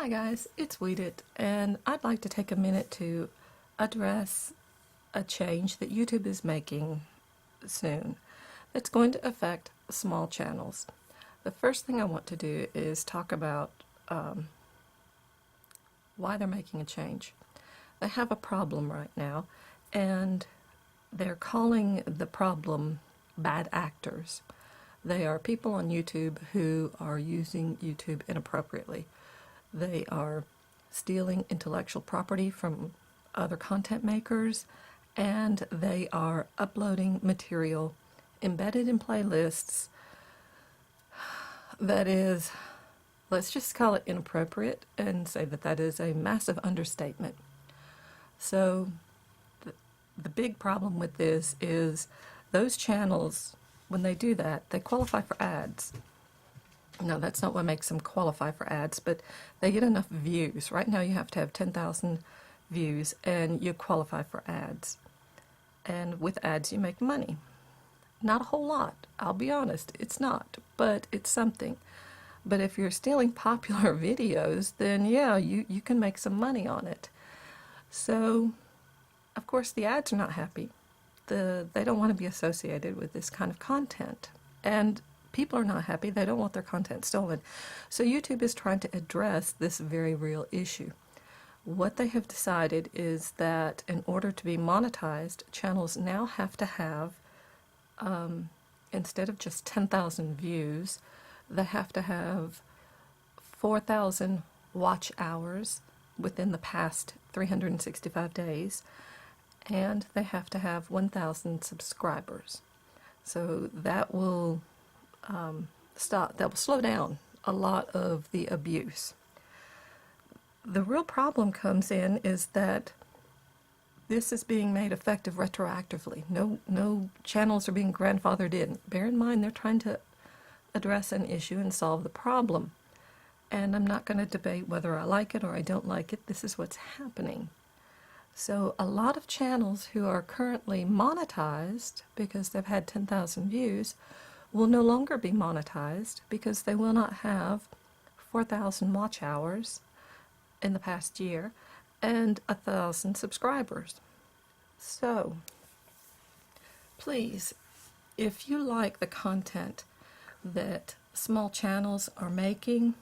Hi guys, it's Weedit, and I'd like to take a minute to address a change that YouTube is making soon that's going to affect small channels. The first thing I want to do is talk about why they're making a change. They have a problem right now, and they're calling the problem bad actors. They are people on YouTube who are using YouTube inappropriately. They are stealing intellectual property from other content makers, and they are uploading material embedded in playlists that is, let's just call it inappropriate and say that that is a massive understatement. So the big problem with this is those channels, when they do that, they qualify for ads. No, that's not what makes them qualify for ads, but they get enough views. Right now you have to have 10,000 views and you qualify for ads. And with ads you make money. Not a whole lot, I'll be honest, it's not, but it's something. But if you're stealing popular videos, then yeah, you can make some money on it. So, of course, the ads are not happy. They don't want to be associated with this kind of content. And people are not happy. They don't want their content stolen. So YouTube is trying to address this very real issue. What they have decided is that in order to be monetized, channels now have to have, instead of just 10,000 views, they have to have 4,000 watch hours within the past 365 days, and they have to have 1,000 subscribers. So that will that will slow down a lot of the abuse. The real problem comes in is that this is being made effective retroactively. No channels are being grandfathered in. Bear in mind they're trying to address an issue and solve the problem. And I'm not going to debate whether I like it or I don't like it. This is what's happening. So a lot of channels who are currently monetized because they've had 10,000 views will no longer be monetized because they will not have 4,000 watch hours in the past year and 1,000 subscribers. So, please, if you like the content that small channels are making,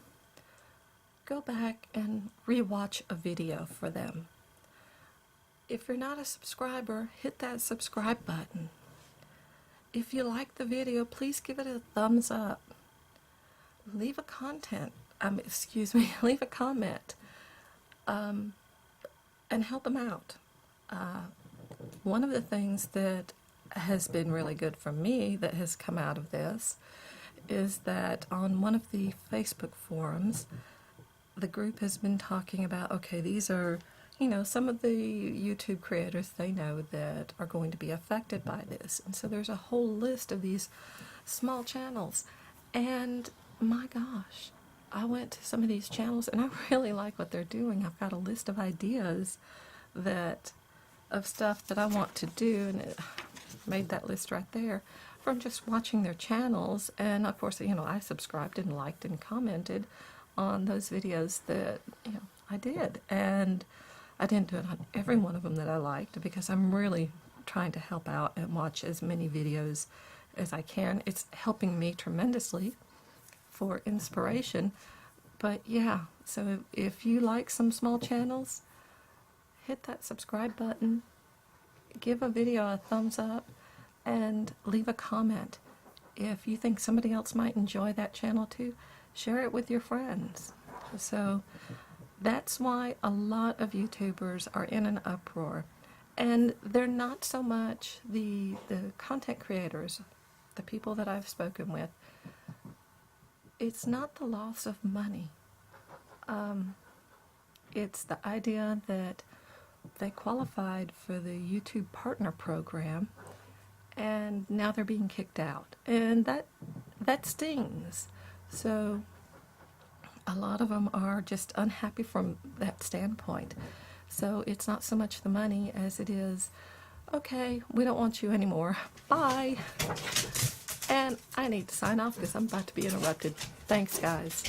go back and rewatch a video for them. If you're not a subscriber, hit that subscribe button. If you like the video, please give it a thumbs up. Leave a leave a comment, and help them out. One of the things that has been really good for me that has come out of this is that on one of the Facebook forums, the group has been talking about, okay, these are, some of the YouTube creators they know that are going to be affected by this. And so there's a whole list of these small channels. And my gosh, I went to some of these channels and I really like what they're doing. I've got a list of ideas of stuff that I want to do, and it made that list right there from just watching their channels. And of course, I subscribed and liked and commented on those videos that, I did. And I didn't do it on every one of them that I liked because I'm really trying to help out and watch as many videos as I can. It's helping me tremendously for inspiration. But yeah, so if you like some small channels, hit that subscribe button, give a video a thumbs up, and leave a comment. If you think somebody else might enjoy that channel too, share it with your friends. So that's why a lot of YouTubers are in an uproar. And they're not so much the content creators, the people that I've spoken with. It's not the loss of money. It's the idea that they qualified for the YouTube Partner Program and now they're being kicked out. And that stings. So a lot of them are just unhappy from that standpoint. So it's not so much the money as it is, okay, we don't want you anymore. Bye. And I need to sign off because I'm about to be interrupted. Thanks, guys.